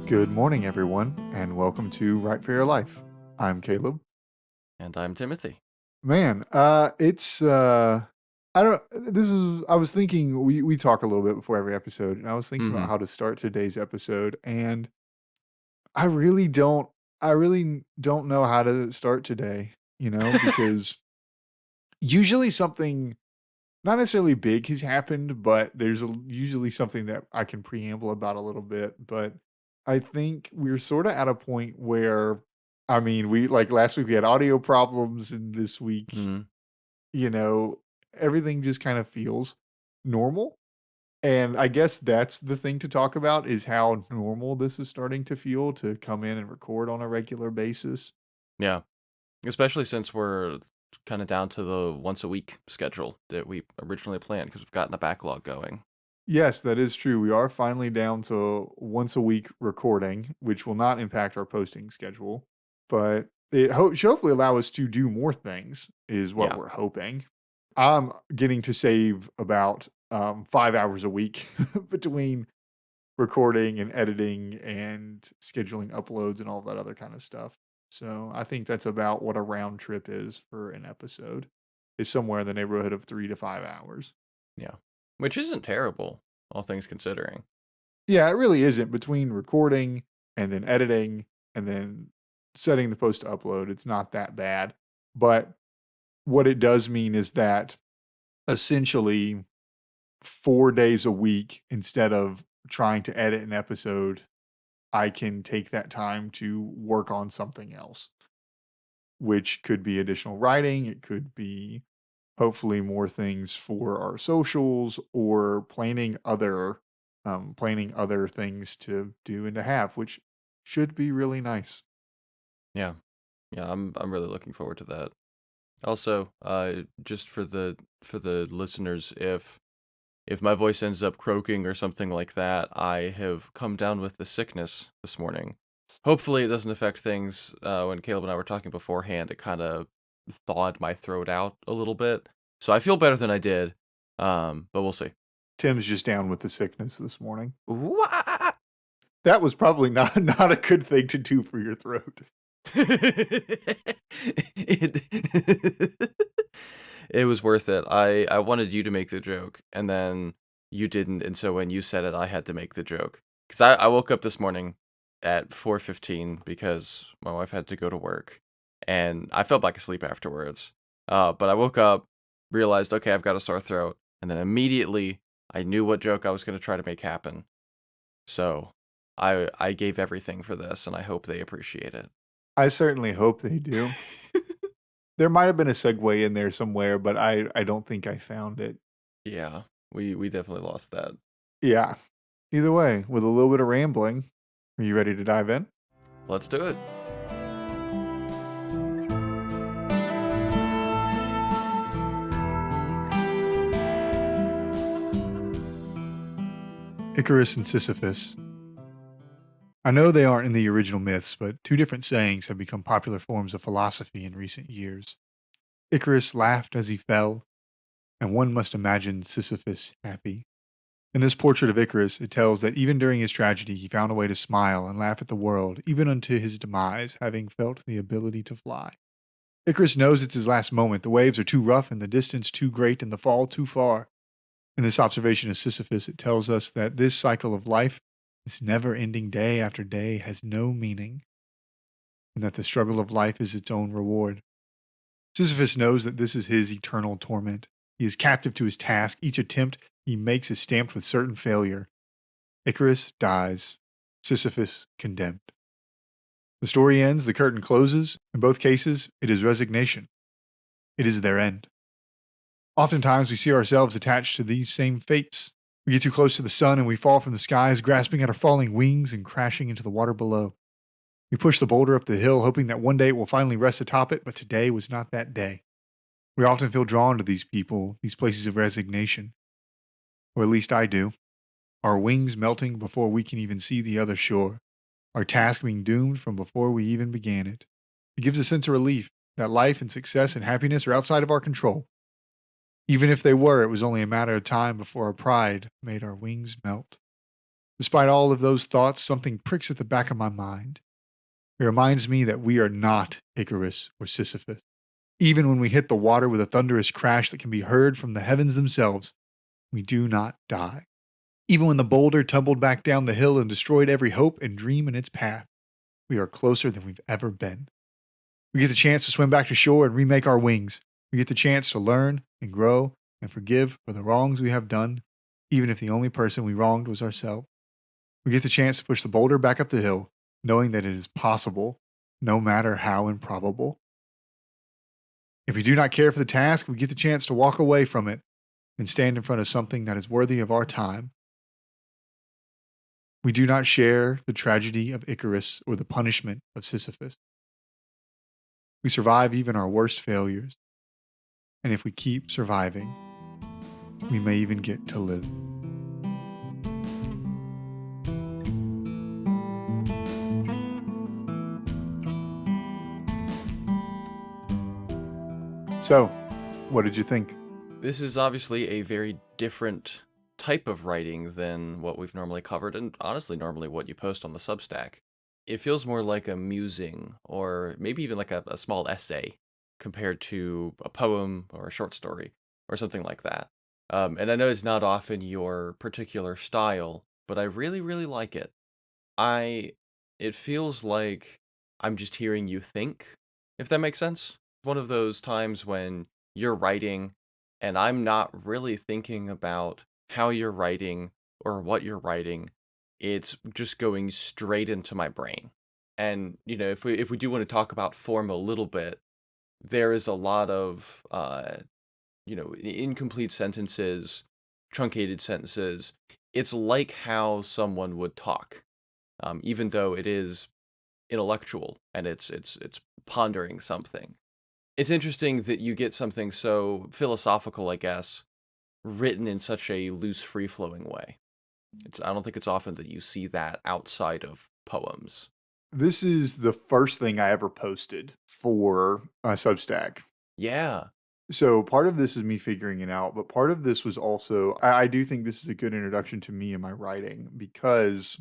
Good morning, everyone, and welcome to Right for Your Life. I'm Caleb. And I'm Timothy. Man, I don't this is I was thinking we talk a little bit before every episode, and I was thinking about Mhm. how to start today's episode, and I really don't know how to start today, because usually something not necessarily big has happened, but usually something that I can preamble about a little bit. But I think we're sort of at a point where, I mean, we like last week we had audio problems, and this week, Mhm. you know, everything just kind of feels normal. And I guess that's the thing to talk about is how normal this is starting to feel to come in and record on a regular basis. Yeah. Especially since we're kinda down to the once a week schedule that we originally planned because 'cause we've gotten a backlog going. Yes, that is true. We are finally down to once a week recording, which will not impact our posting schedule, but should hopefully allow us to do more things, is what Yeah. we're hoping. I'm getting to save about 5 hours a week between recording and editing and scheduling uploads and all that other kind of stuff. So I think that's about what a round trip is for an episode, is somewhere in the neighborhood of 3 to 5 hours. Yeah. Which isn't terrible, all things considering. Yeah, it really isn't between recording and then editing and then setting the post to upload. It's not that bad. But what it does mean is that essentially 4 days a week, instead of trying to edit an episode, I can take that time to work on something else, which could be additional writing. It could be hopefully more things for our socials or planning other things to do and to have, which should be really nice. Yeah. Yeah, I'm really looking forward to that. Also, just for the listeners, if my voice ends up croaking or something like that, I have come down with the sickness this morning. Hopefully, it doesn't affect things. When Caleb and I were talking beforehand, it kind of thawed my throat out a little bit. So I feel better than I did, but we'll see. Tim's just down with the sickness this morning. Wha- That was probably not not a good thing to do for your throat. it, it was worth it. I wanted you to make the joke, and then you didn't, and so when you said it, I had to make the joke. Because I woke up this morning at 4:15 because my wife had to go to work, and I fell back asleep afterwards. But I woke up, realized, okay, I've got a sore throat, and then immediately I knew what joke I was going to try to make happen. So I gave everything for this, and I hope they appreciate it. I certainly hope they do. There might have been a segue in there somewhere, but I don't think I found it. Yeah, we definitely lost that. Yeah. Either way, with a little bit of rambling, are you ready to dive in? Let's do it. Icarus and Sisyphus. I know they aren't in the original myths, but two different sayings have become popular forms of philosophy in recent years. Icarus laughed as he fell, and one must imagine Sisyphus happy. In this portrait of Icarus, it tells that even during his tragedy, he found a way to smile and laugh at the world, even unto his demise, having felt the ability to fly. Icarus knows it's his last moment. The waves are too rough, and the distance too great, and the fall too far. In this observation of Sisyphus, it tells us that this cycle of life, this never ending day after day, has no meaning, and that the struggle of life is its own reward. Sisyphus knows that this is his eternal torment. He is captive to his task. Each attempt he makes is stamped with certain failure. Icarus dies. Sisyphus condemned. The story ends, the curtain closes. In both cases, it is resignation. It is their end. Oftentimes, we see ourselves attached to these same fates. We get too close to the sun and we fall from the skies, grasping at our falling wings and crashing into the water below. We push the boulder up the hill, hoping that one day it will finally rest atop it, but today was not that day. We often feel drawn to these people, these places of resignation. Or at least I do. Our wings melting before we can even see the other shore. Our task being doomed from before we even began it. It gives a sense of relief that life and success and happiness are outside of our control. Even if they were, it was only a matter of time before our pride made our wings melt. Despite all of those thoughts, something pricks at the back of my mind. It reminds me that we are not Icarus or Sisyphus. Even when we hit the water with a thunderous crash that can be heard from the heavens themselves, we do not die. Even when the boulder tumbled back down the hill and destroyed every hope and dream in its path, we are closer than we've ever been. We get the chance to swim back to shore and remake our wings. We get the chance to learn and grow and forgive for the wrongs we have done, even if the only person we wronged was ourselves. We get the chance to push the boulder back up the hill, knowing that it is possible, no matter how improbable. If we do not care for the task, we get the chance to walk away from it and stand in front of something that is worthy of our time. We do not share the tragedy of Icarus or the punishment of Sisyphus. We survive even our worst failures. And if we keep surviving, we may even get to live. So, what did you think? This is obviously a very different type of writing than what we've normally covered, and honestly, normally what you post on the Substack. It feels more like a musing, or maybe even like a small essay, compared to a poem or a short story, or something like that. And I know it's not often your particular style, but I really, really like it. I it feels like I'm just hearing you think, if that makes sense. One of those times when you're writing and I'm not really thinking about how you're writing or what you're writing. It's just going straight into my brain. And if we do want to talk about form a little bit, there is a lot of incomplete sentences, truncated sentences. It's like how someone would talk, even though it is intellectual and it's pondering something. It's interesting that you get something so philosophical, I guess, written in such a loose, free-flowing way. I don't think it's often that you see that outside of poems. This is the first thing I ever posted for Substack. Yeah. So part of this is me figuring it out, but part of this was also I do think this is a good introduction to me and my writing because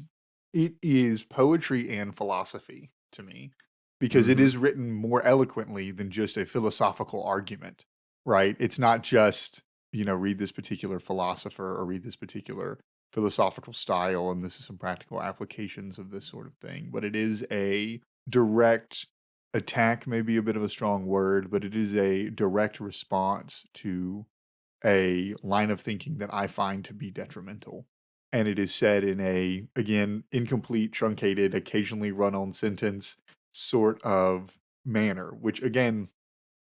it is poetry and philosophy to me because it Mm-hmm. is written more eloquently than just a philosophical argument, right? It's not just, read this particular philosopher or read this particular philosophical style and this is some practical applications of this sort of thing, but it is a direct attack, may be a bit of a strong word, but it is a direct response to a line of thinking that I find to be detrimental. And it is said in a, again, incomplete, truncated, occasionally run on sentence sort of manner, which again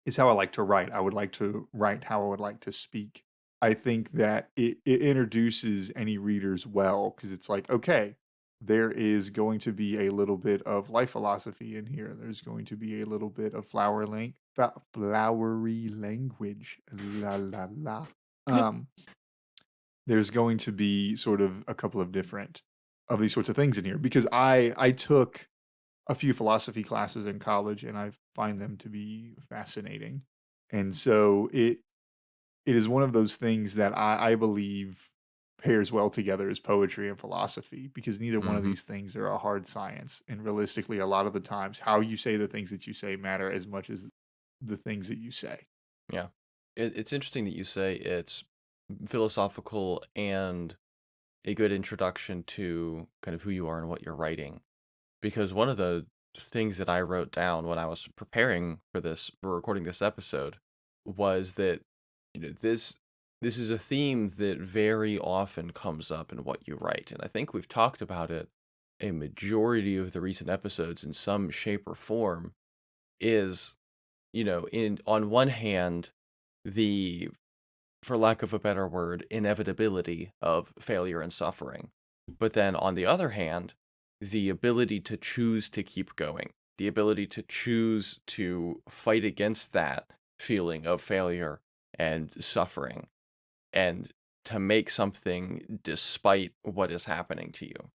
is how I like to write. I would like to write how I would like to speak. I think that it introduces any readers well because it's like, okay, there is going to be a little bit of life philosophy in here. There's going to be a little bit of flowery language. La la la. Um, there's going to be sort of a couple of different of these sorts of things in here because I took a few philosophy classes in college and I find them to be fascinating. And so it is one of those things that I believe pairs well together as poetry and philosophy because neither one of Mm-hmm. these things are a hard science. And realistically, a lot of the times, how you say the things that you say matter as much as the things that you say. Yeah. It's interesting that you say it's philosophical and a good introduction to kind of who you are and what you're writing. Because one of the things that I wrote down when I was preparing for recording this episode, was that this is a theme that very often comes up in what you write, and I think we've talked about it a majority of the recent episodes in some shape or form. Is in on one hand, the, for lack of a better word, inevitability of failure and suffering. But then on the other hand, the ability to choose to keep going, the ability to choose to fight against that feeling of failure and suffering, and to make something despite what is happening to you.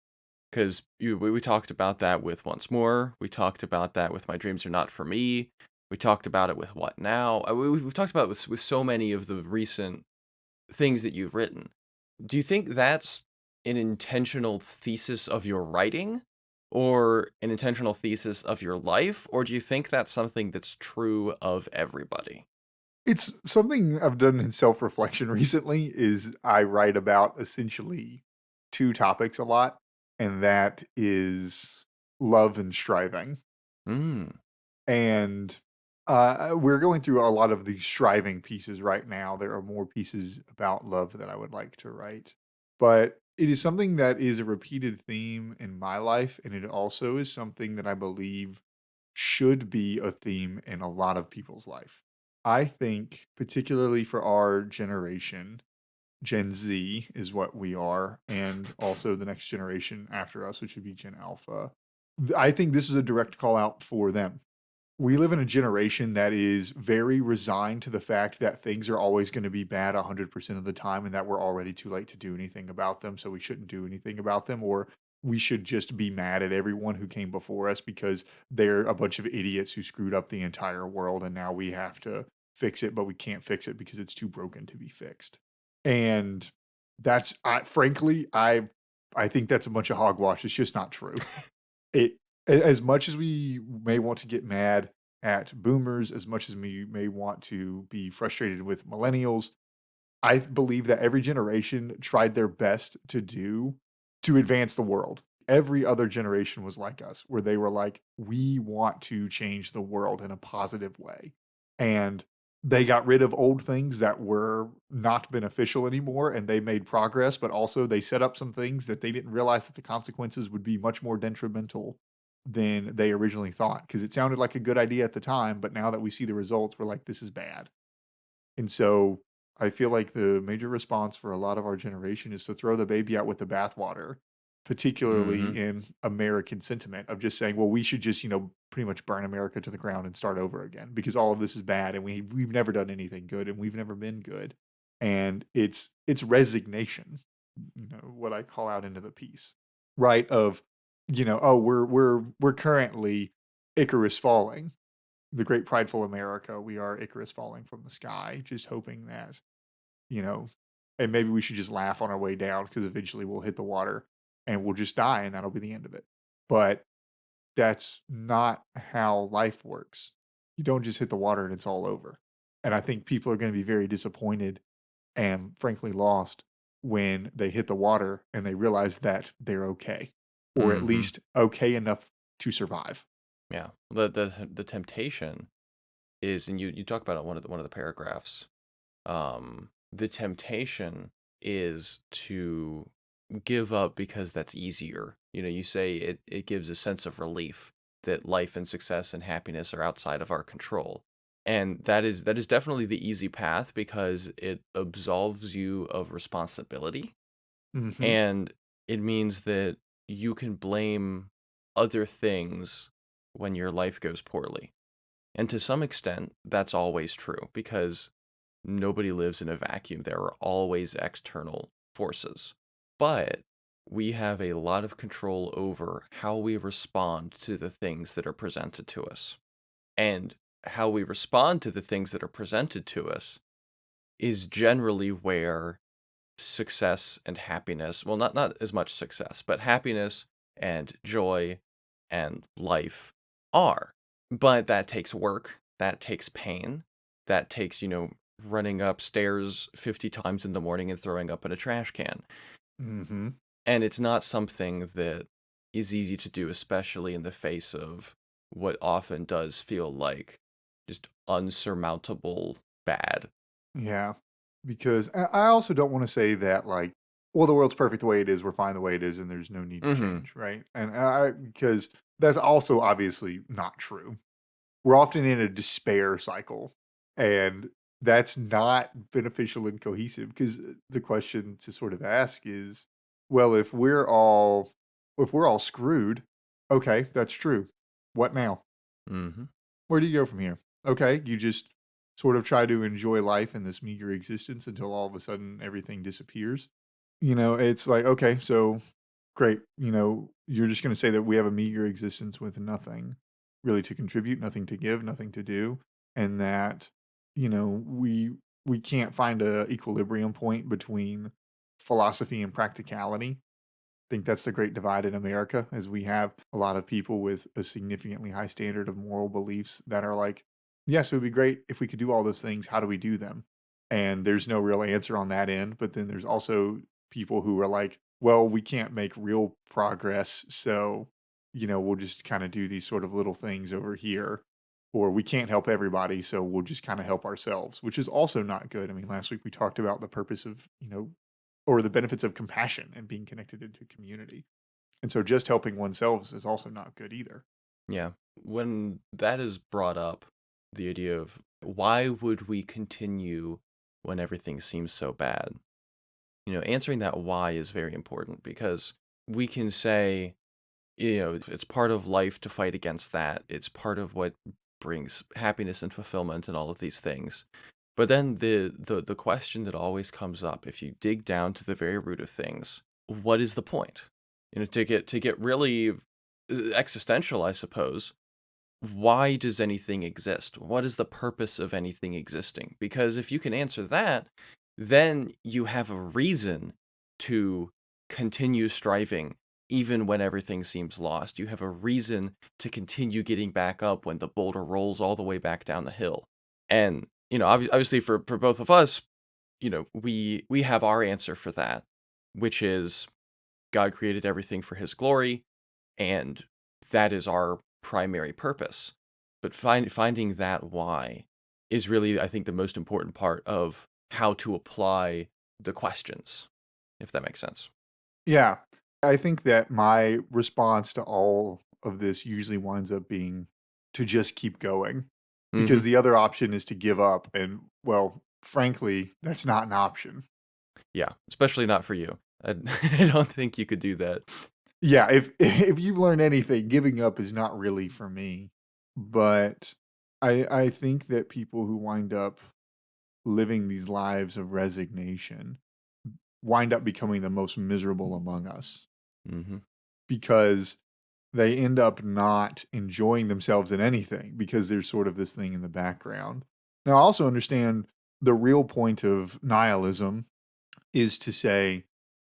Because we talked about that with Once More. We talked about that with My Dreams Are Not For Me. We talked about it with What Now. We've talked about it with so many of the recent things that you've written. Do you think that's an intentional thesis of your writing or an intentional thesis of your life? Or do you think that's something that's true of everybody? It's something I've done in self-reflection recently is I write about essentially 2 topics a lot, and that is love and striving. Mm, And, we're going through a lot of these striving pieces right now. There are more pieces about love that I would like to write, but it is something that is a repeated theme in my life, and it also is something that I believe should be a theme in a lot of people's life. I think, particularly for our generation, Gen Z is what we are, and also the next generation after us, which would be Gen Alpha. I think this is a direct call out for them. We live in a generation that is very resigned to the fact that things are always gonna be bad 100% of the time and that we're already too late to do anything about them, so we shouldn't do anything about them, or we should just be mad at everyone who came before us because they're a bunch of idiots who screwed up the entire world, and now we have to fix it, but we can't fix it because it's too broken to be fixed. And that's I think that's a bunch of hogwash, it's just not true. It as much as we may want to get mad at boomers, as much as we may want to be frustrated with millennials, I believe that every generation tried their best to advance the world. Every other generation was like us, where they were like, "We want to change the world in a positive way." And they got rid of old things that were not beneficial anymore, and they made progress, but also they set up some things that they didn't realize that the consequences would be much more detrimental than they originally thought. Because it sounded like a good idea at the time, but now that we see the results, we're like, "This is bad." And so I feel like the major response for a lot of our generation is to throw the baby out with the bathwater, particularly mhm. in American sentiment of just saying, well, we should just, pretty much burn America to the ground and start over again because all of this is bad and we've never done anything good and we've never been good. And it's resignation, what I call out into the piece. Right? Of, oh, we're currently Icarus falling, the great prideful America, we are Icarus falling from the sky, just hoping that, you know, and maybe we should just laugh on our way down because eventually we'll hit the water and we'll just die and that'll be the end of it. But that's not how life works. You don't just hit the water and it's all over. And I think people are going to be very disappointed and frankly lost when they hit the water and they realize that they're okay, or at Mhm. least okay enough to survive. Yeah. The temptation is, and you talk about it in one of the paragraphs. The temptation is to give up because that's easier. You say it gives a sense of relief that life and success and happiness are outside of our control. And that is definitely the easy path because it absolves you of responsibility, Mhm. and it means that you can blame other things when your life goes poorly. And to some extent, that's always true because nobody lives in a vacuum. There are always external forces. But we have a lot of control over how we respond to the things that are presented to us. And how we respond to the things that are presented to us is generally where success and happiness, well, not as much success, but happiness and joy and life are. But that takes work, that takes pain, that takes, running upstairs 50 times in the morning and throwing up in a trash can. Mhm. And it's not something that is easy to do, especially in the face of what often does feel like just unsurmountable bad. Yeah, because I also don't wanna say that, like, "Well, the world's perfect the way it is, we're fine the way it is, and there's no need to Mhm. change," right? And because that's also obviously not true. We're often in a despair cycle, and that's not beneficial and cohesive. Because the question to sort of ask is, well, if we're all screwed, okay, that's true. What now? Mhm. Where do you go from here? Okay, you just sort of try to enjoy life in this meager existence until all of a sudden everything disappears. It's like, okay, so great. You're just going to say that we have a meager existence with nothing really to contribute, nothing to give, nothing to do, and that we can't find a equilibrium point between philosophy and practicality. think that's the great divide in America, is we have a lot of people with a significantly high standard of moral beliefs that are like, yes, it would be great if we could do all those things. How do we do them? And there's no real answer on that end. But then there's also people who are like, well, we can't make real progress. So, we'll just kind of do these sort of little things over here. Or we can't help everybody. So we'll just kind of help ourselves, which is also not good. I mean, last week we talked about the purpose of, or the benefits of compassion and being connected into community. And so just helping oneself is also not good either. Yeah. When that is brought up, the idea of why would we continue when everything seems so bad? Answering that why is very important because we can say, it's part of life to fight against that. It's part of what brings happiness and fulfillment and all of these things. But then the question that always comes up, if you dig down to the very root of things, what is the point? To get really existential, I suppose. Why does anything exist? What is the purpose of anything existing? Because if you can answer that, then you have a reason to continue striving even when everything seems lost. You have a reason to continue getting back up when the boulder rolls all the way back down the hill. And, obviously for both of us, we have our answer for that, which is God created everything for his glory, and that is our primary purpose. But finding that why is really, I think, the most important part of how to apply the questions, if that makes sense. Yeah. I think that my response to all of this usually winds up being to just keep going because Hmm. the other option is to give up. And, well, frankly, that's not an option. Yeah, especially not for you. I, I don't think you could do that. Yeah. If, if you've learned anything, giving up is not really for me. But I think that people who wind up living these lives of resignation wind up becoming the most miserable among us Hmm. because they end up not enjoying themselves in anything because there's sort of this thing in the background. Now, I also understand the real point of nihilism is to say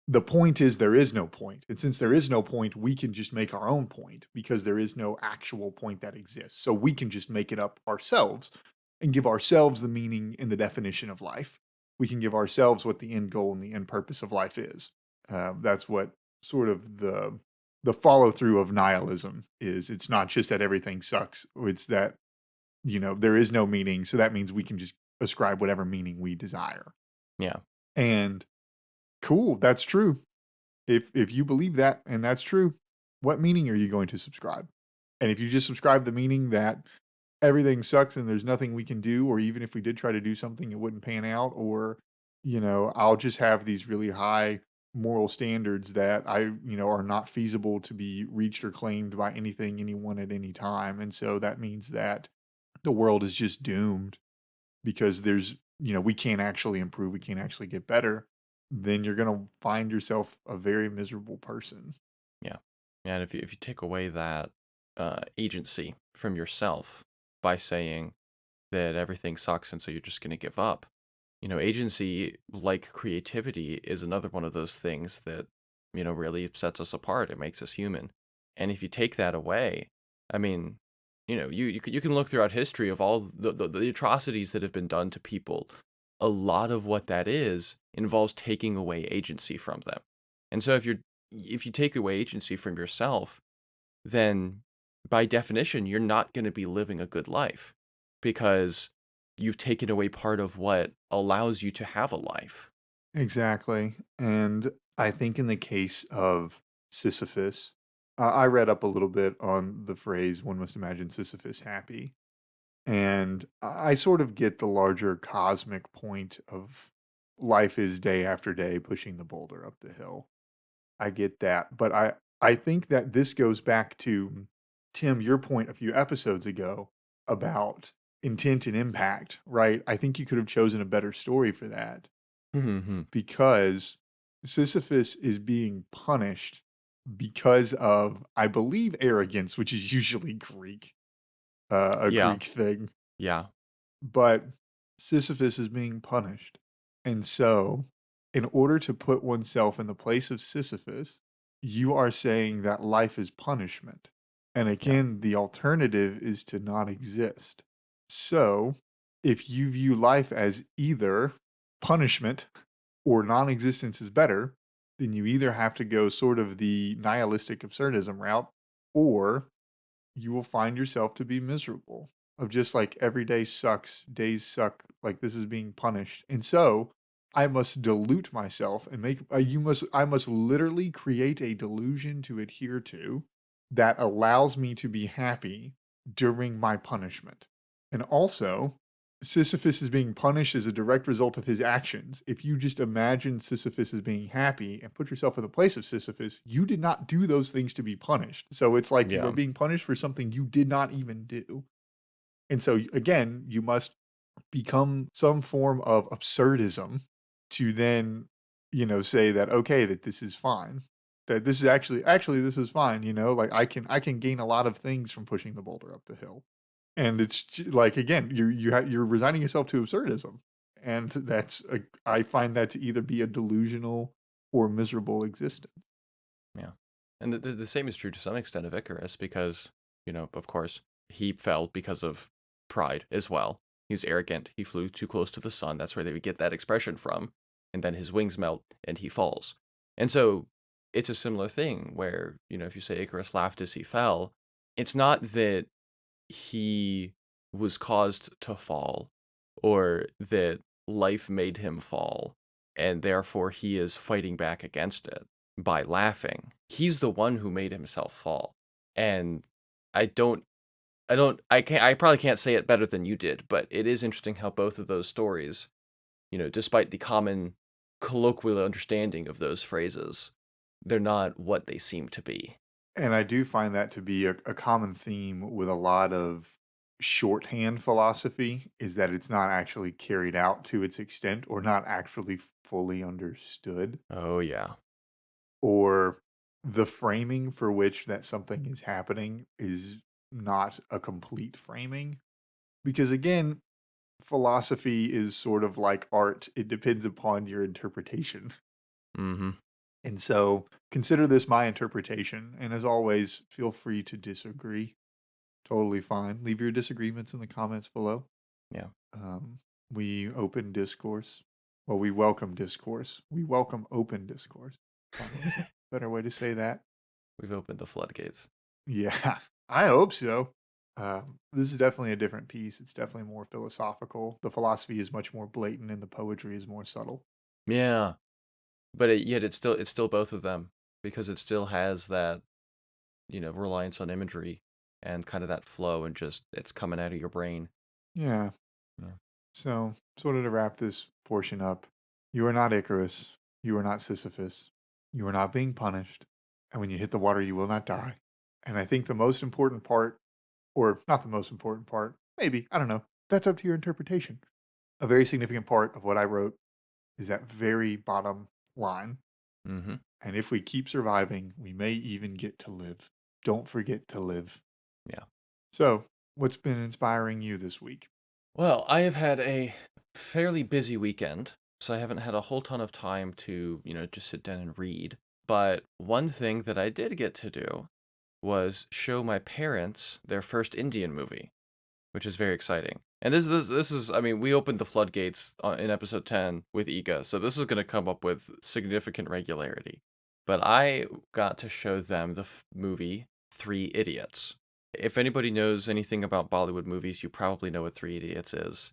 the point is there is no point. And since there is no point, we can just make our own point because there is no actual point that exists. So we can just make it up ourselves and give ourselves the meaning and the definition of life. We can give ourselves what the end goal and the end purpose of life is. That's what sort of the follow through of nihilism is. It's not just that everything sucks. It's that there is no meaning. So that means we can just ascribe whatever meaning we desire. Yeah. And cool, that's true. If you believe that and that's true, what meaning are you going to subscribe? And if you just subscribe the meaning that everything sucks and there's nothing we can do, or even if we did try to do something, it wouldn't pan out, or, I'll just have these really high moral standards that are not feasible to be reached or claimed by anything, anyone at any time. And so that means that the world is just doomed because we can't actually improve, we can't actually get better. Then you're going to find yourself a very miserable person. Yeah. And if you take away that agency from yourself by saying that everything sucks and so you're just going to give up, agency, like creativity, is another one of those things that, really sets us apart. It makes us human. And if you take that away, I mean, you can look throughout history of all the atrocities that have been done to people. A lot of what that is involves taking away agency from them. And so if you take away agency from yourself, then by definition, you're not going to be living a good life because you've taken away part of what allows you to have a life. Exactly. And I think in the case of Sisyphus, I read up a little bit on the phrase one must imagine Sisyphus happy. And I sort of get the larger cosmic point of life is day after day pushing the boulder up the hill. I get that. But I think that this goes back to Tim, your point a few episodes ago about intent and impact, right? I think you could have chosen a better story for that Mhm. because Sisyphus is being punished because of, I believe, arrogance, which is usually Greek, a Yeah, Greek thing. yeah. But Sisyphus is being punished. And so, in order to put oneself in the place of Sisyphus, you are saying that life is punishment. And Yeah. again, the alternative is to not exist. So, if you view life as either punishment or non existence is better, then you either have to go sort of the nihilistic absurdism route, or you will find yourself to be miserable of just like every day sucks, days suck, like this is being punished. And so I must dilute myself and make I must literally create a delusion to adhere to that allows me to be happy during my punishment. And also, Sisyphus is being punished as a direct result of his actions. If you just imagine Sisyphus as being happy and put yourself in the place of Sisyphus, you did not do those things to be punished. So it's like you are Yeah. being punished for something you did not even do. And so again, you must become some form of absurdism to then, say that okay, that this is fine. That this is actually this is fine, like I can gain a lot of things from pushing the boulder up the hill. And it's like again, you're resigning yourself to absurdism. And I find that to either be a delusional or miserable existence. Yeah. And the same is true to some extent of Icarus because, of course, he fell because of pride as well. He was arrogant. He flew too close to the sun. That's where they would get that expression from. And then his wings melt and he falls. And so it's a similar thing where, if you say Icarus laughed as he fell, it's not that he was caused to fall or that life made him fall and therefore he is fighting back against it by laughing. He's the one who made himself fall. And I don't I probably can't say it better than you did, but it is interesting how both of those stories, despite the common colloquial understanding of those phrases, they're not what they seem to be. And I do find that to be a common theme with a lot of shorthand philosophy is that it's not actually carried out to its extent or not actually fully understood, Oh yeah. or the framing for which that something is happening is not a complete framing. Because again, philosophy is sort of like art, it depends upon your interpretation. Mhm. And so consider this my interpretation. And as always, feel free to disagree. Totally fine. Leave your disagreements in the comments below. Yeah. Um, we open discourse. Well, we welcome discourse. We welcome open discourse. Probably is a better way to say that. We've opened the floodgates. Yeah, I hope so. This is definitely a different piece. It's definitely more philosophical. The philosophy is much more blatant, and the poetry is more subtle. Yeah. But yet it's still both of them because it still has that, reliance on imagery and kind of that flow and just it's coming out of your brain. Yeah. Yeah. So, sort of to wrap this portion up, you are not Icarus. You are not Sisyphus. You are not being punished. And when you hit the water, you will not die. And I think the most important part, or not the most important part, maybe, I don't know. That's up to your interpretation. A very significant part of what I wrote is that very bottom line. Mhm. And if we keep surviving, we may even get to live. Don't forget to live. Yeah. So, what's been inspiring you this week? Well, I have had a fairly busy weekend, so I haven't had a whole ton of time to, just sit down and read. But one thing that I did get to do was show my parents their first Indian movie, which is very exciting. And this is I mean, we opened the floodgates in episode 10 with Iga, so this is going to come up with significant regularity. But I got to show them the movie Three Idiots. If anybody knows anything about Bollywood movies, you probably know what Three Idiots is.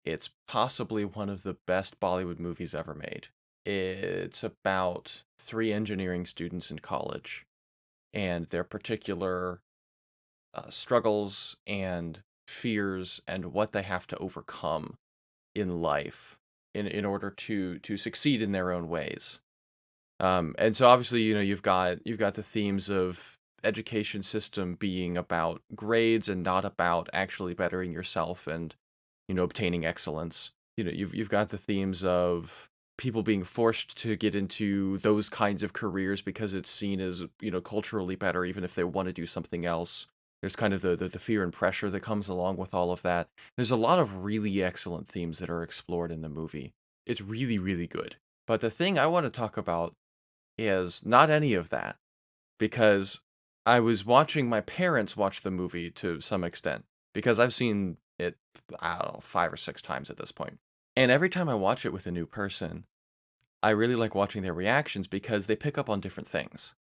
It's possibly one of the best Bollywood movies ever made. It's about three engineering students in college and their particular struggles and fears and what they have to overcome in life in order to succeed in their own ways. And so obviously, you've got the themes of education system being about grades and not about actually bettering yourself and obtaining excellence. You've got the themes of people being forced to get into those kinds of careers because it's seen as culturally better, even if they want to do something else. There's kind of the fear and pressure that comes along with all of that. There's a lot of really excellent themes that are explored in the movie. It's really, really good. But the thing I want to talk about is not any of that. because I was watching my parents watch the movie to some extent because I've seen it, I don't know, 5 or 6 times at this point. And every time I watch it with a new person, I really like watching their reactions because they pick up on different things.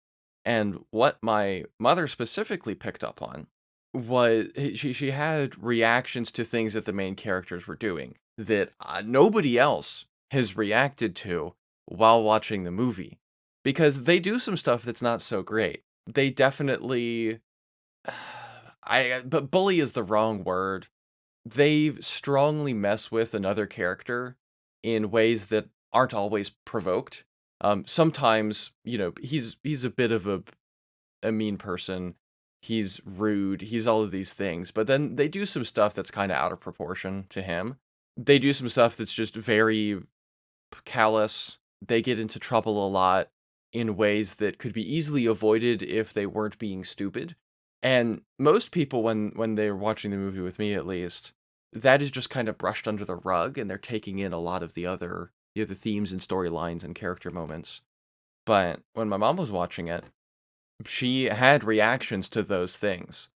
And what my mother specifically picked up on was she had reactions to things that the main characters were doing that nobody else has reacted to while watching the movie because they do some stuff that's not so great. They definitely but bully is the wrong word. They strongly mess with another character in ways that aren't always provoked. Sometimes, he's a bit of a mean person. He's rude. He's all of these things. But then they do some stuff that's kind of out of proportion to him. They do some stuff that's just very callous. They get into trouble a lot in ways that could be easily avoided if they weren't being stupid. And most people, when they're watching the movie with me, at least, that is just kind of brushed under the rug, and they're taking in a lot of the themes and storylines and character moments. But when my mom was watching it, she had reactions to those things,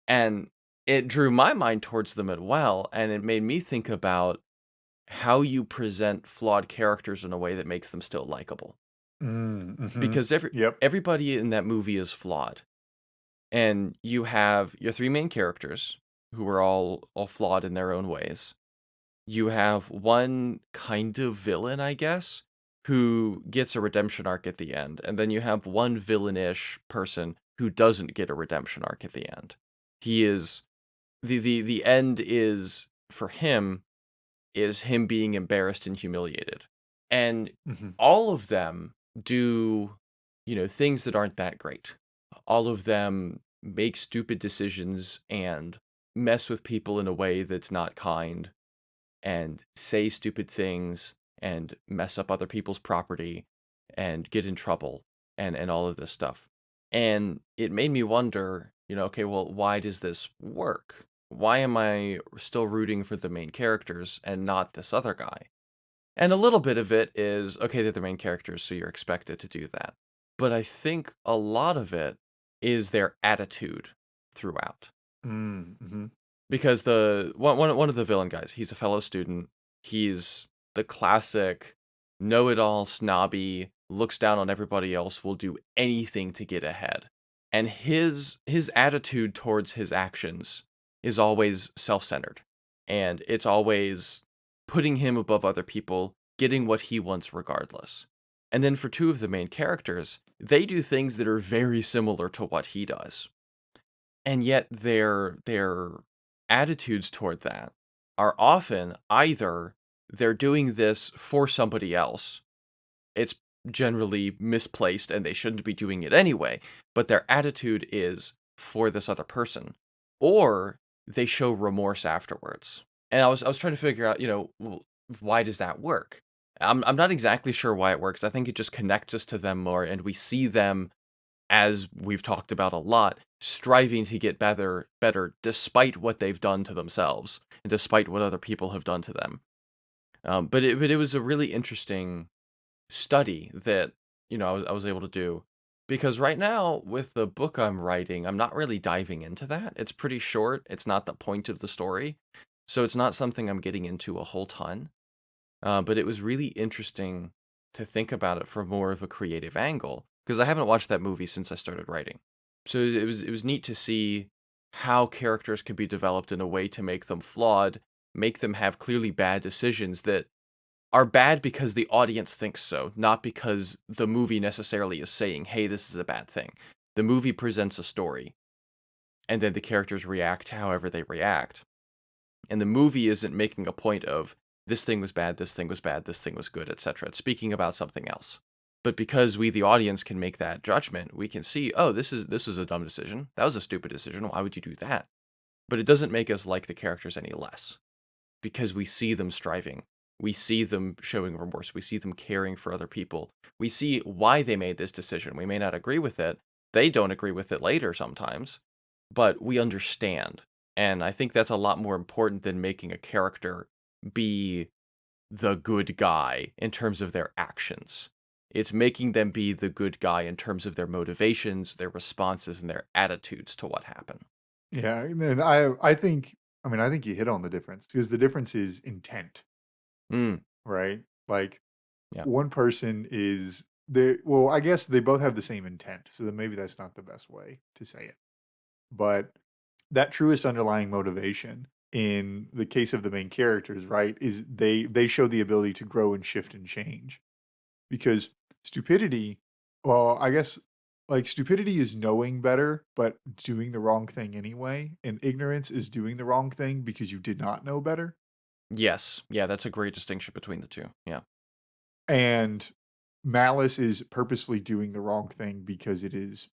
and it drew my mind towards them as well, and it made me think about how you present flawed characters in a way that makes them still likable. Mm, mhm. Because Yep. everybody in that movie is flawed. And you have your three main characters who are all flawed in their own ways. You have one kind of villain, I guess, who gets a redemption arc at the end, and then you have one villainish person who doesn't get a redemption arc at the end. He is the end is for him is him being embarrassed and humiliated. And Mhm. all of them do, things that aren't that great. All of them make stupid decisions and mess with people in a way that's not kind and say stupid things and mess up other people's property and get in trouble and all of this stuff. And it made me wonder, okay, well, why does this work? Why am I still rooting for the main characters and not this other guy? And a little bit of it is, okay, they're the main characters, so you're expected to do that. But I think a lot of it is their attitude throughout. Mm, mhm. Because one of the villain guys, he's a fellow student. He's the classic know-it-all, snobby, looks down on everybody else, will do anything to get ahead. And his attitude towards his actions is always self-centered. And it's always putting him above other people, getting what he wants regardless. And then for two of the main characters, they do things that are very similar to what he does, and yet their attitudes toward that are often either they're doing this for somebody else. It's generally misplaced and they shouldn't be doing it anyway, but their attitude is for this other person, or they show remorse afterwards. And I was trying to figure out, why does that work? I'm not exactly sure why it works. I think it just connects us to them more and we see them, as we've talked about a lot, striving to get better despite what they've done to themselves and despite what other people have done to them. But it was a really interesting study that I was able to do, because right now with the book I'm writing, I'm not really diving into that. It's pretty short. It's not the point of the story, so it's not something I'm getting into a whole ton. But it was really interesting to think about it from more of a creative angle because I haven't watched that movie since I started writing. So it was neat to see how characters can be developed in a way to make them flawed, make them have clearly bad decisions that are bad because the audience thinks so, not because the movie necessarily is saying, "Hey, this is a bad thing." The movie presents a story, and then the characters react however they react. And the movie isn't making a point of this thing was bad, this thing was bad, this thing was good, etc. It's speaking about something else. But because we, the audience, can make that judgment, we can see, oh, this is a dumb decision. That was a stupid decision. Why would you do that? But it doesn't make us like the characters any less because we see them striving. We see them showing remorse. We see them caring for other people. We see why they made this decision. We may not agree with it. They don't agree with it later sometimes, but we understand. And I think that's a lot more important than making a character be the good guy in terms of their actions. It's making them be the good guy in terms of their motivations, their responses, and their attitudes to what happened. Yeah, and I think I think you hit on the difference because the difference is intent, Mm, right? Like yeah. one person is they well, I guess they both have the same intent, so then maybe that's not the best way to say it. But that truest underlying motivation in the case of the main characters, right, is they show the ability to grow and shift and change. Because stupidity, well, I guess like stupidity is knowing better, but doing the wrong thing anyway. And ignorance is doing the wrong thing because you did not know better. Yes. Yeah, that's a great distinction between the 2. Yeah. And malice is purposefully doing the wrong thing because it is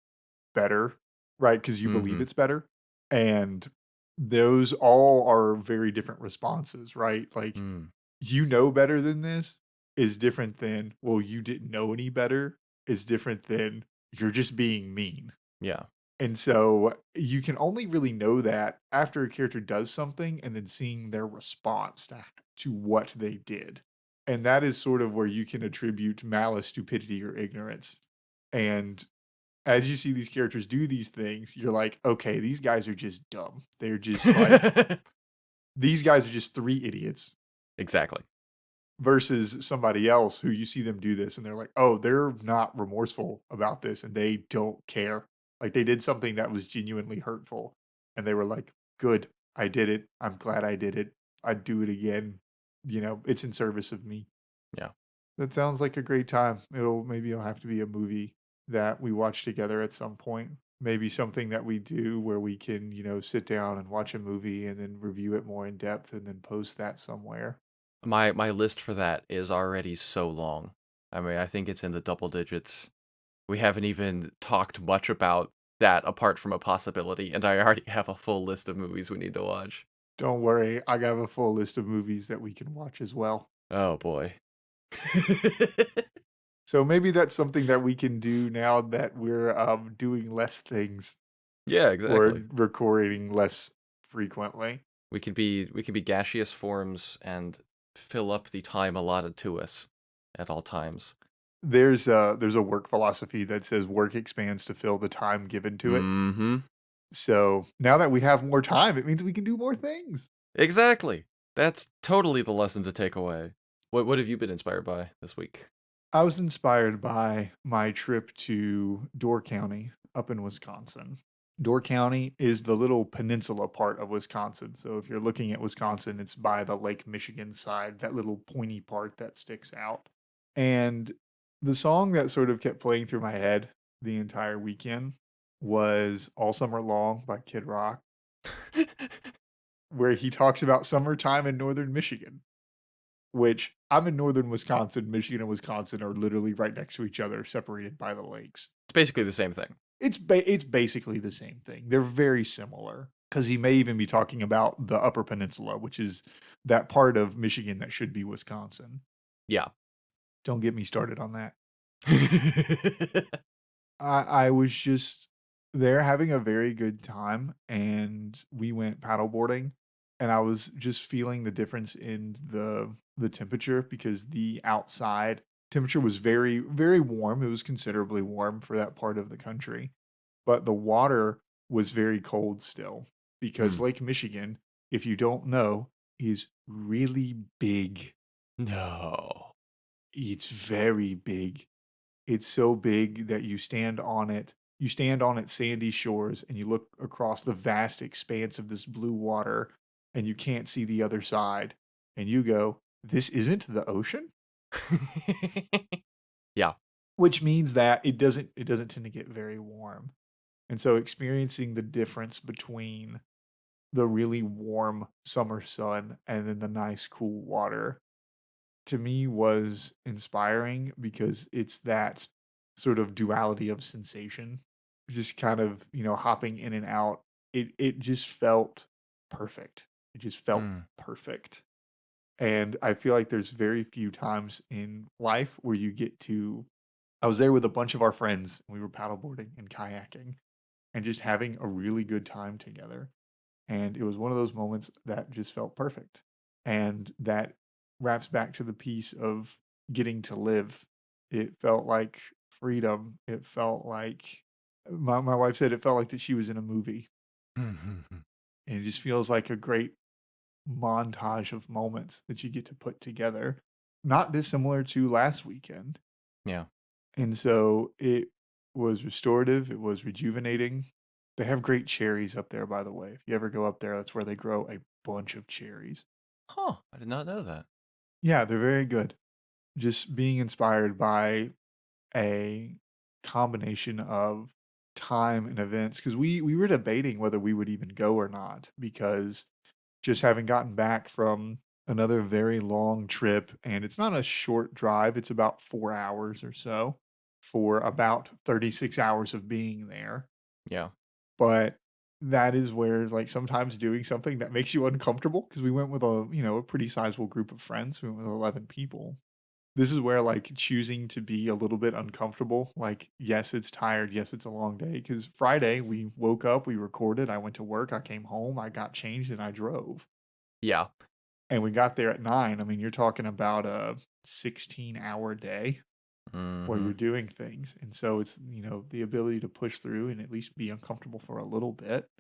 better, right? Because you believe Mhm. it's better. And those all are very different responses, right? Like, Mm. you know better than this is different than, well, you didn't know any better is different than you're just being mean. Yeah. And so you can only really know that after a character does something and then seeing their response to what they did. And that is sort of where you can attribute malice, stupidity, or ignorance. And as you see these characters do these things, you're like, okay, these guys are just dumb. They're just like, these guys are just three idiots Exactly. versus somebody else who you see them do this and they're like, "Oh, they're not remorseful about this and they don't care." Like they did something that was genuinely hurtful and they were like, "Good, I did it. I'm glad I did it. I'd do it again. You know, it's in service of me." Yeah. That sounds like a great time. It'll have to be a movie that we watch together at some point. Maybe something that we do where we can, sit down and watch a movie and then review it more in depth and then post that somewhere. My list for that is already so long. I mean, I think it's in the double digits. We haven't even talked much about that apart from a possibility, and I already have a full list of movies we need to watch. Don't worry, I got a full list of movies that we can watch as well. Oh boy. So maybe that's something that we can do now that we're doing less things Yeah, or exactly. recording less frequently. We can be gaseous forms and fill up the time allotted to us at all times. There's a work philosophy that says work expands to fill the time given to it. Mhm. So now that we have more time, it means we can do more things. Exactly. That's totally the lesson to take away. What have you been inspired by this week? I was inspired by my trip to Door County up in Wisconsin. Door County is the little peninsula part of Wisconsin. So if you're looking at Wisconsin, it's by the Lake Michigan side, that little pointy part that sticks out. And the song that sort of kept playing through my head the entire weekend was All Summer Long by Kid Rock, where he talks about summertime in northern Michigan, which I'm in northern Wisconsin. Michigan and Wisconsin are literally right next to each other, separated by the lakes. It's basically the same thing. It's basically the same thing. They're very similar because he may even be talking about the Upper Peninsula, which is that part of Michigan that should be Wisconsin. Yeah. Don't get me started on that. I was just there having a very good time, and we went paddleboarding, and I was just feeling the difference in the temperature because the outside temperature was very, very warm. It was considerably warm for that part of the country, but the water was very cold still because Mm. Lake Michigan, if you don't know, is really big. No. It's very big. It's so big that you stand on its sandy shores, and you look across the vast expanse of this blue water, and you can't see the other side, and you go, "This isn't the ocean?" Yeah. Which means that it doesn't tend to get very warm, and so experiencing the difference between the really warm summer sun and then the nice cool water to me was inspiring because it's that sort of duality of sensation, just kind of, hopping in and out. It just felt perfect. It just felt Mm. perfect. And I feel like there's very few times in life where you get to I was there with a bunch of our friends, and we were paddleboarding and kayaking and just having a really good time together. And it was one of those moments that just felt perfect. And that wraps back to the piece of getting to live. It felt like freedom. It felt like my wife said it felt like that she was in a movie, and it just feels like a great montage of moments that you get to put together, not dissimilar to last weekend. Yeah. And so it was restorative, it was rejuvenating. They have great cherries up there, by the way. If you ever go up there, that's where they grow a bunch of cherries. Huh, I did not know that. Yeah, they're very good. Just being inspired by a combination of time and events, because we were debating whether we would even go or not, because just having gotten back from another very long trip, and it's not a short drive, it's about 4 hours or so for about 36 hours of being there, Yeah. but that is where, like, sometimes doing something that makes you uncomfortable, because we went with a pretty sizable group of friends, we went with 11 people. This is where, like, choosing to be a little bit uncomfortable, like, yes, it's tired, yes, it's a long day. Because Friday, we woke up, we recorded, I went to work, I came home, I got changed, and I drove. Yeah. And we got there at 9. I mean, you're talking about a 16-hour day where Mhm. you're doing things, and so it's, the ability to push through and at least be uncomfortable for a little bit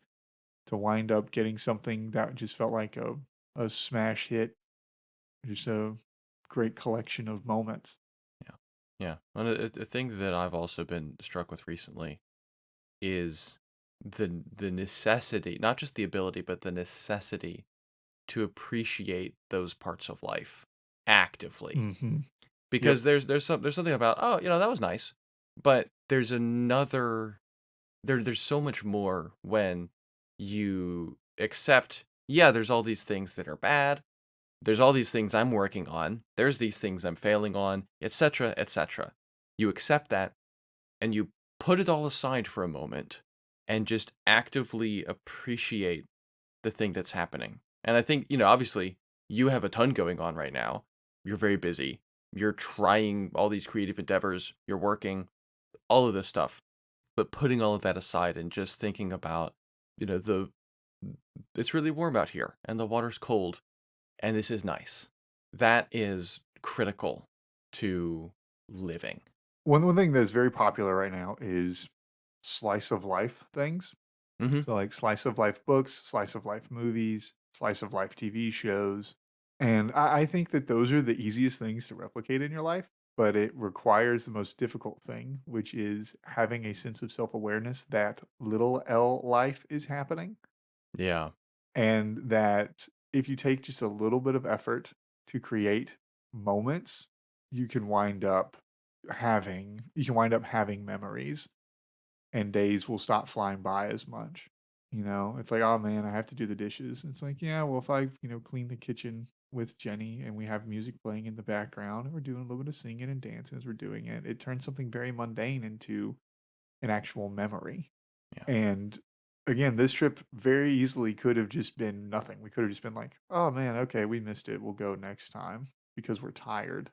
to wind up getting something that just felt like a smash hit, just a great collection of moments. Yeah. Yeah. And a thing that I've also been struck with recently is the necessity, not just the ability, but the necessity to appreciate those parts of life actively. Mhm. Yep. Because there's something about, oh, that was nice. But there's another there's so much more when you accept, yeah, there's all these things that are bad. There's all these things I'm working on. There's these things I'm failing on, etc., etc. You accept that and you put it all aside for a moment and just actively appreciate the thing that's happening. And I think, obviously, you have a ton going on right now. You're very busy. You're trying all these creative endeavors. You're working, all of this stuff. But putting all of that aside and just thinking about, the it's really warm out here and the water's cold and this is nice. That is critical to living. One thing that's very popular right now is slice of life things. Mhm. So, like, slice of life books, slice of life movies, slice of life TV shows, and I think that those are the easiest things to replicate in your life, but it requires the most difficult thing, which is having a sense of self-awareness that little L life is happening, Yeah. and that if you take just a little bit of effort to create moments, you can wind up having memories, and days will stop flying by as much. It's like, oh man, I have to do the dishes. It's like, yeah, well, if I clean the kitchen with Jenny and we have music playing in the background and we're doing a little bit of singing and dancing as we're doing it, it turns something very mundane into an actual memory. Yeah. And again, this trip very easily could have just been nothing. We could have just been like, oh man, okay, we missed it. We'll go next time because we're tired.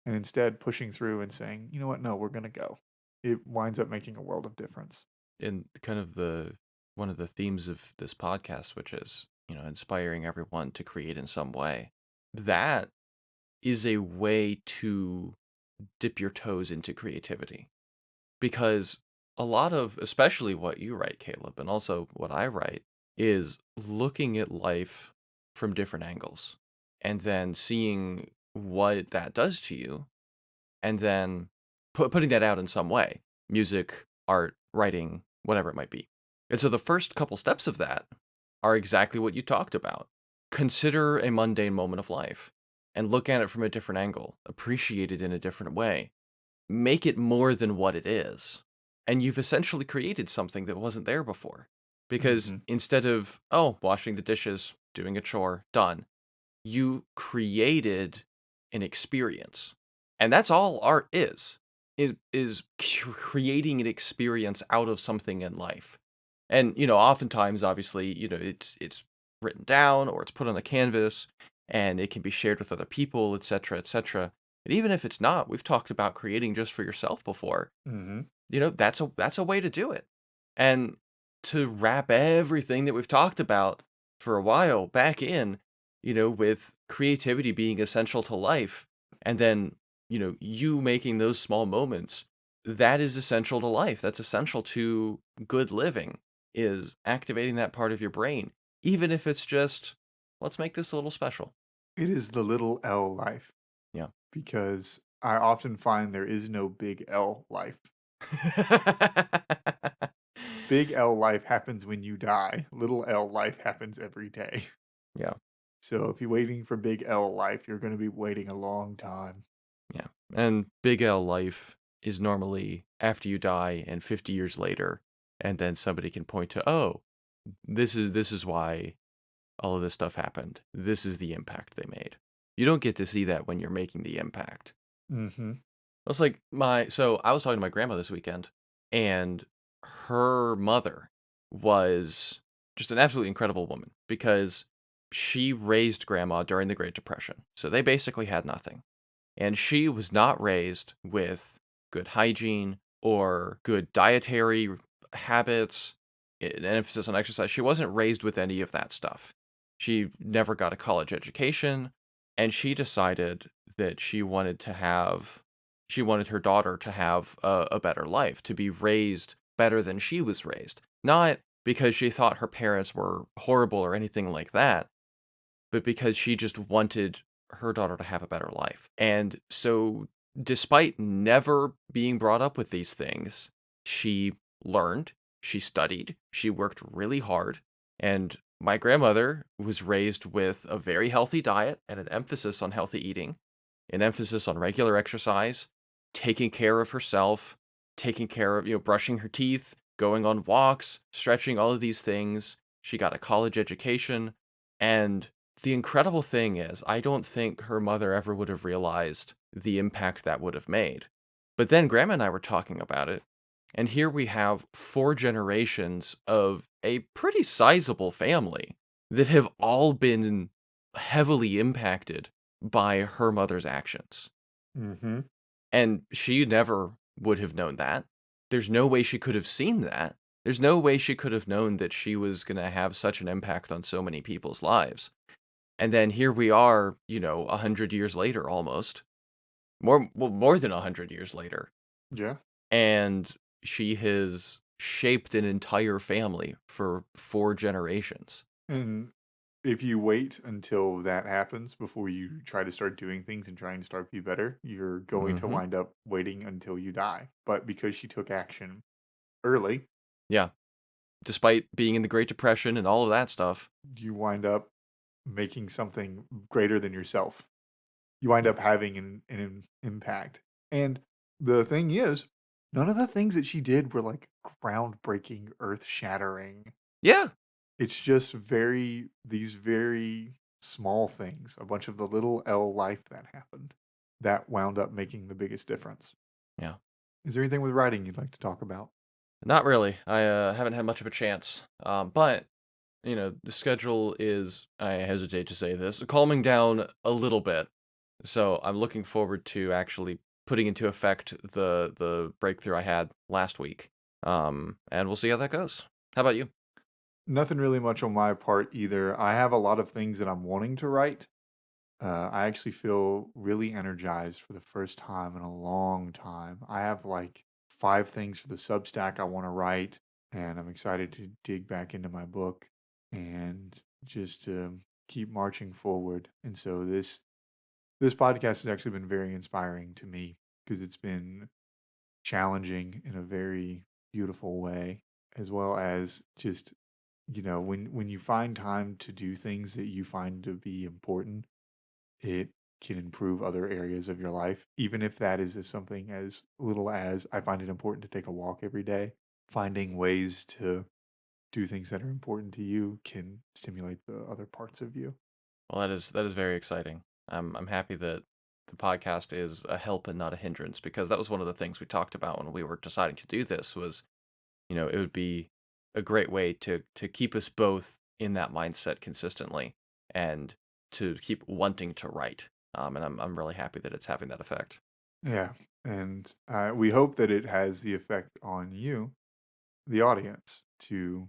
And instead, pushing through and saying, you know what, no, we're going to go. It winds up making a world of difference. And kind of the one of the themes of this podcast, which is, inspiring everyone to create in some way. That is a way to dip your toes into creativity. Because a lot of, especially what you write, Caleb, and also what I write, is looking at life from different angles and then seeing what that does to you and then putting that out in some way: music, art, writing, whatever it might be. And so the first couple steps of that are exactly what you talked about. Consider a mundane moment of life and look at it from a different angle, appreciate it in a different way, make it more than what it is. And you've essentially created something that wasn't there before. Because Mhm. instead of, oh, washing the dishes, doing a chore, done, you created an experience. And that's all art is creating an experience out of something in life. And oftentimes, obviously, it's written down or it's put on a canvas and it can be shared with other people, etc., etc. And even if it's not, we've talked about creating just for yourself before. Mhm. That's a way to do it. And to wrap everything that we've talked about for a while back in, with creativity being essential to life, and then you making those small moments, that is essential to life. That's essential to good living, is activating that part of your brain, even if it's just, let's make this a little special. It is the little L life Yeah. because I often find there is no big L life. Big L life happens when you die. Little L life happens every day. Yeah. So if you're waiting for big L life, you're going to be waiting a long time. Yeah. And Big L life is normally after you die and 50 years later, and then somebody can point to, oh, this is why all of this stuff happened. This is the impact they made. You don't get to see that when you're making the impact. Mm-hmm. It's like so I was talking to my grandma this weekend, and her mother was just an absolutely incredible woman because she raised grandma during the Great Depression. So they basically had nothing. And she was not raised with good hygiene or good dietary habits, an emphasis on exercise. She wasn't raised with any of that stuff. She never got a college education, and she decided that she wanted her daughter to have a better life, to be raised better than she was raised. Not because she thought her parents were horrible or anything like that, but because she just wanted her daughter to have a better life. And so, despite never being brought up with these things, she learned, she studied, she worked really hard. And my grandmother was raised with a very healthy diet and an emphasis on healthy eating, an emphasis on regular exercise, taking care of herself, taking care of, brushing her teeth, going on walks, stretching, all of these things. She got a college education. And the incredible thing is, I don't think her mother ever would have realized the impact that would have made. But then Grandma and I were talking about it, and here we have 4 generations of a pretty sizable family that have all been heavily impacted by her mother's actions. Mm-hmm. And she never would have known that. There's no way she could have seen that. There's no way she could have known that she was going to have such an impact on so many people's lives. And then here we are, 100 years later almost. More than 100 years later. Yeah. And she has shaped an entire family for 4 generations. And if you wait until that happens before you try to start doing things and trying to start be better, you're going to Hmm. wind up waiting until you die. But because she took action early, Yeah. Despite being in the Great Depression and all of that stuff. you wind up making something greater than yourself. You wind Yeah. up having an impact. And the thing is, none of the things that she did were like groundbreaking, earth shattering. Yeah. It's just these very small things, a bunch of the little L life that happened that wound up making the biggest difference. Yeah. Is there anything with writing you'd like to talk about? Not really. I haven't had much of a chance. But the schedule is, I hesitate to say this, calming down a little bit. So I'm looking forward to actually putting into effect the breakthrough I had last week. And we'll see how that goes. How about you? Nothing really much on my part either. I have a lot of things that I'm wanting to write. I actually feel really energized for the first time in a long time. I have like 5 things for the Substack I want to write, and I'm excited to dig back into my book and just keep marching forward. And so this podcast has actually been very inspiring to me because it's been challenging in a very beautiful way, as well as just when you find time to do things that you find to be important, it can improve other areas of your life, even if that is as something as little as I find it important to take a walk every day. Finding ways to do things that are important to you can stimulate the other parts of you. Well, that is very exciting. I'm happy that the podcast is a help and not a hindrance, because that was one of the things we talked about when we were deciding to do this was, it would be a great way to keep us both in that mindset consistently and to keep wanting to write. And I'm really happy that it's having that effect. Yeah. And we hope that it has the effect on you, the audience, to,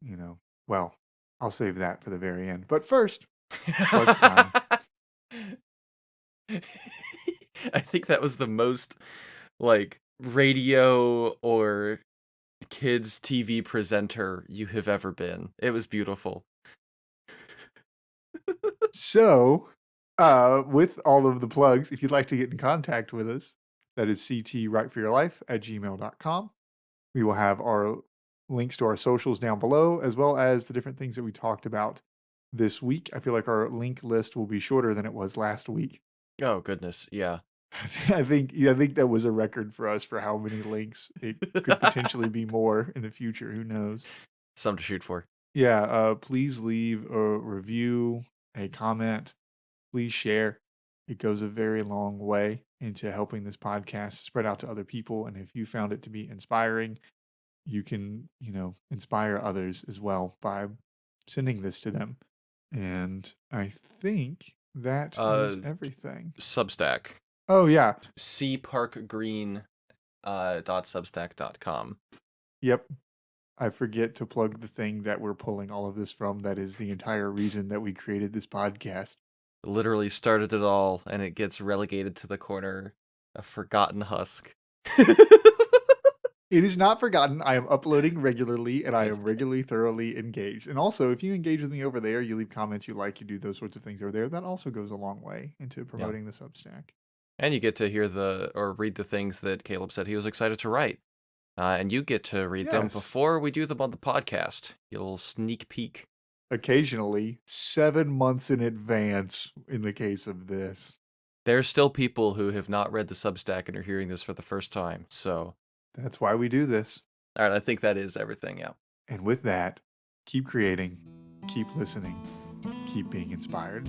you know, well, I'll save that for the very end. But first, plug time. I think that was the most, like, radio or kids TV presenter you have ever been. It was beautiful. So, with all of the plugs, if you'd like to get in contact with us, that is ctwriteforyourlife@gmail.com. We will have our links to our socials down below, as well as the different things that we talked about this week. I feel like our link list will be shorter than it was last week. Oh, goodness, yeah. I think that was a record for us for how many links. It could potentially be more in the future, who knows? Something to shoot for. Yeah, please leave a review, a comment, please share. It goes a very long way into helping this podcast spread out to other people, and if you found it to be inspiring, you can, inspire others as well by sending this to them. And I think that is Uh, everything. Substack. Oh, yeah. cparkgreen, .substack.com. Yep. I forget to plug the thing that we're pulling all of this from. That is the entire reason that we created this podcast. Literally started it all, and it gets relegated to the corner. A forgotten husk. It is not forgotten. I am uploading regularly and I Yes. am regularly thoroughly engaged. And also, if you engage with me over there, you leave comments you like, you do those sorts of things over there, that also goes a long way into Yeah. promoting the Substack. And you get to hear or read the things that Caleb said he was excited to write. And you get to read them Yes. before we do them on the podcast. You'll sneak peek. Occasionally, 7 months in advance in the case of this. There's still people who have not read the Substack and are hearing this for the first time. So, That's why we do this. all right, I think that is everything. Yeah. And with that, keep creating, keep listening, keep being inspired.